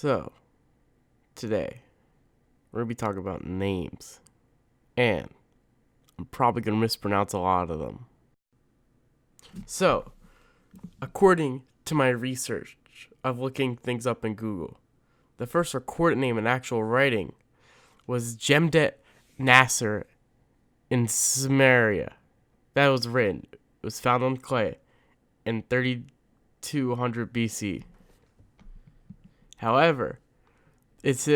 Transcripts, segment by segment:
So, today, we're going to be talking about names. And I'm probably going to mispronounce a lot of them. So, according to my research of looking things up in Google, the first recorded name in actual writing was Jemdet Nasser in Samaria. That was written. It was found on clay in 3200 BC. However,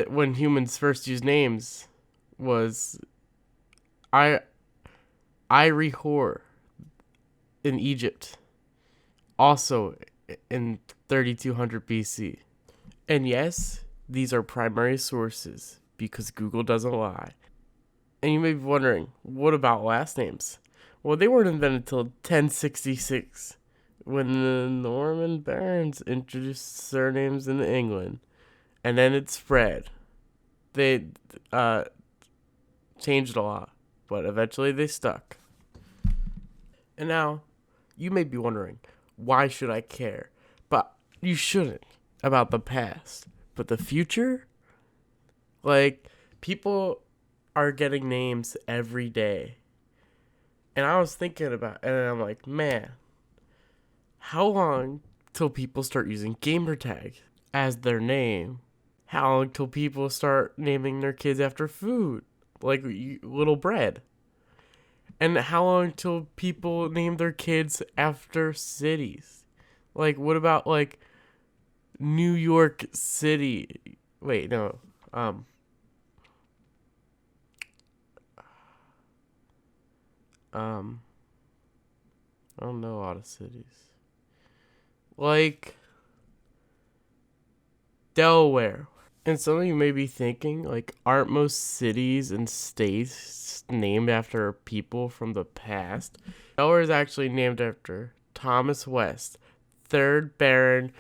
when humans first used names was Irihor in Egypt, also in 3200 BC. And yes, these are primary sources because Google doesn't lie. And you may be wondering, what about last names? Well, they weren't invented until 1066 when the Norman barons introduced surnames into England. And then it spread. They changed a lot, but eventually they stuck. And now, you may be wondering, why should I care? But you shouldn't about the past. But the future? Like, people are getting names every day. And I was thinking about it, and I'm like, man, how long till people start using gamertag as their name? How long till people start naming their kids after food, like Little Bread? And how long till people name their kids after cities? Like, what about, like, New York City? Wait, no. I don't know a lot of cities. Like, Delaware. And some of you may be thinking, like, aren't most cities and states named after people from the past? Delaware is actually named after Thomas West, 3rd Baron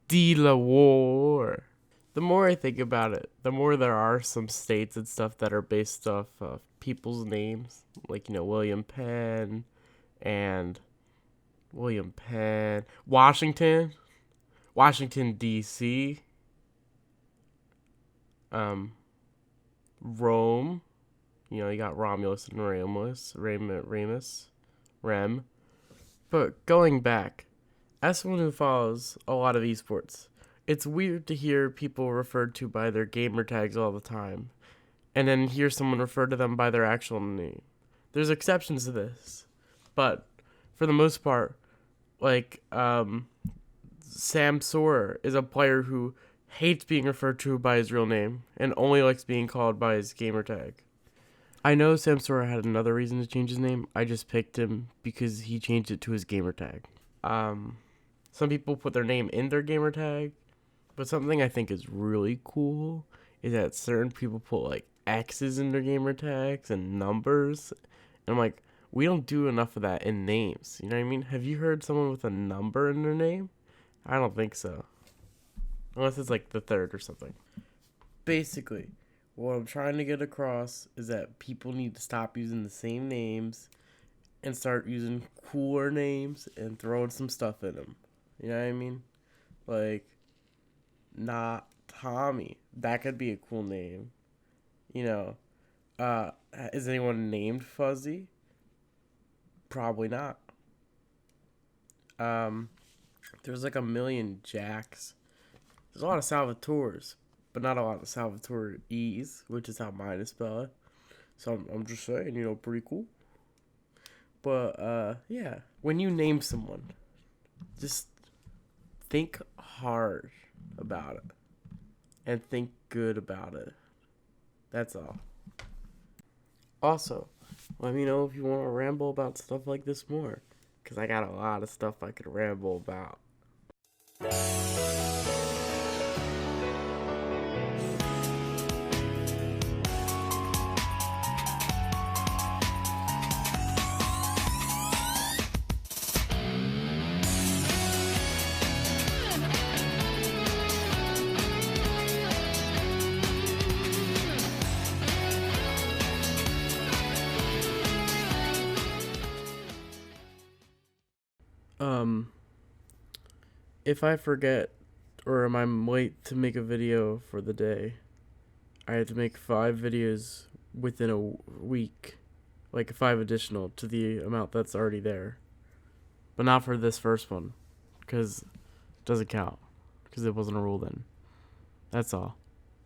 de la Warr. The more I think about it, the more there are some states and stuff that are based off of people's names. Like, William Penn and Washington, D.C., Rome. You got Romulus and Remus, Rem. But going back, as someone who follows a lot of esports, it's weird to hear people referred to by their gamer tags all the time, and then hear someone refer to them by their actual name. There's exceptions to this, but for the most part, like, Sam Sorer is a player who hates being referred to by his real name and only likes being called by his gamer tag. I know Sam Sorer had another reason to change his name. I just picked him because he changed it to his gamer tag. Some people put their name in their gamer tag, but something I think is really cool is that certain people put, like, X's in their gamer tags and numbers. And I'm like, we don't do enough of that in names. You know what I mean? Have you heard someone with a number in their name? I don't think so. Unless it's like the 3rd or something. Basically, what I'm trying to get across is that people need to stop using the same names and start using cooler names and throwing some stuff in them. You know what I mean? Like, not Tommy. That could be a cool name. Is anyone named Fuzzy? Probably not. There's like a million Jacks. There's a lot of Salvatores, but not a lot of Salvatore E's, which is how mine is spelled. So I'm just saying, pretty cool. But, yeah. When you name someone, just think hard about it. And think good about it. That's all. Also, let me know if you want to ramble about stuff like this more. Because I got a lot of stuff I could ramble about. If I forget or am I late to make a video for the day. I had to make 5 videos within a week, like 5 additional to the amount that's already there, but not for this first one, because it doesn't count, because it wasn't a rule then. That's all.